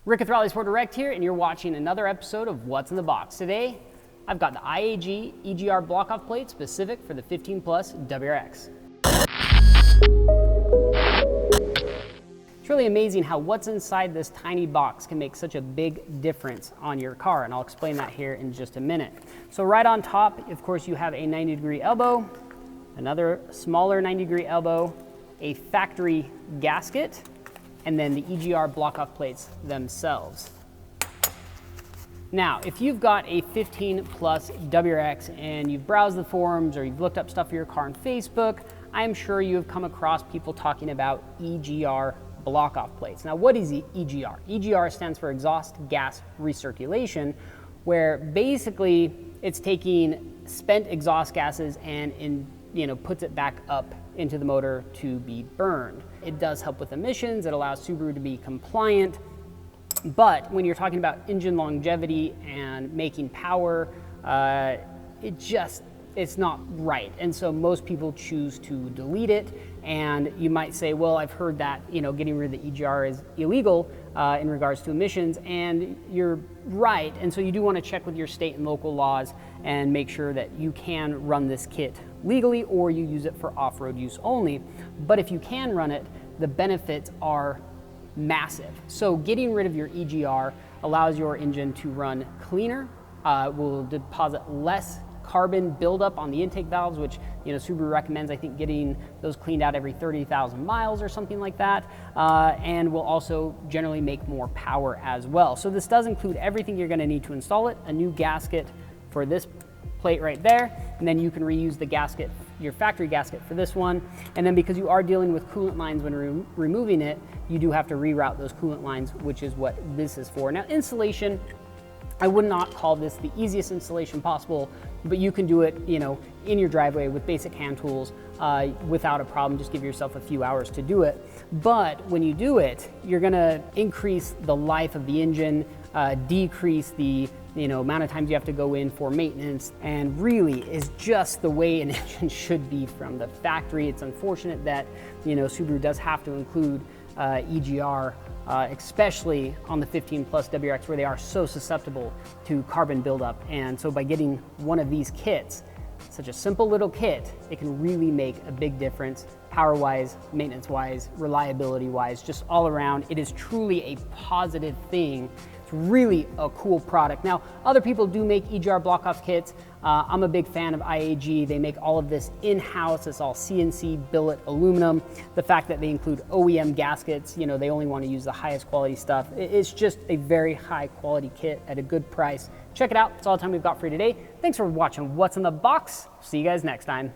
Rick with RallySport Direct here, and you're watching another episode of What's in the Box. Today, I've got the IAG EGR block-off plate specific for the 15 Plus WRX. It's really amazing how what's inside this tiny box can make such a big difference on your car, and I'll explain that here in just a minute. So right on top, of course, you have a 90-degree elbow, another smaller 90-degree elbow, a factory gasket, and then the EGR block-off plates themselves. Now, if you've got a 15 Plus WRX and you've browsed the forums or you've looked up stuff for your car on Facebook, I'm sure you have come across people talking about EGR block-off plates. Now, what is EGR? EGR stands for exhaust gas recirculation, where basically it's taking spent exhaust gases and puts it back up into the motor to be burned. It does help with emissions. It allows Subaru to be compliant. But when you're talking about engine longevity and making power, it's not right. And so most people choose to delete it. And you might say, well, I've heard that getting rid of the EGR is illegal in regards to emissions, and you're right. And so you do want to check with your state and local laws and make sure that you can run this kit legally, or you use it for off-road use only. But if you can run it, the benefits are massive. So getting rid of your EGR allows your engine to run cleaner, will deposit less carbon buildup on the intake valves, which Subaru recommends, I think, getting those cleaned out every 30,000 miles or something like that, and will also generally make more power as well. So this does include everything you're going to need to install it, a new gasket for this plate right there, and then you can reuse the gasket, your factory gasket, for this one. And then because you are dealing with coolant lines when removing it, you do have to reroute those coolant lines, which is what this is for. Now, installation, I would not call this the easiest installation possible, but you can do it, in your driveway with basic hand tools without a problem. Just give yourself a few hours to do it. But when you do it, you're gonna increase the life of the engine, decrease the amount of times you have to go in for maintenance, and really is just the way an engine should be from the factory. It's unfortunate that Subaru does have to include EGR, especially on the 15 Plus WRX, where they are so susceptible to carbon buildup. And so by getting one of these kits, such a simple little kit, it can really make a big difference power-wise, maintenance-wise, reliability-wise, just all around. It is truly a positive thing. It's really a cool product. Now, other people do make EGR block-off kits. I'm a big fan of IAG. They make all of this in-house. It's all CNC billet aluminum. The fact that they include OEM gaskets, they only want to use the highest quality stuff. It's just a very high quality kit at a good price. Check it out. That's all the time we've got for you today. Thanks for watching What's in the Box. See you guys next time.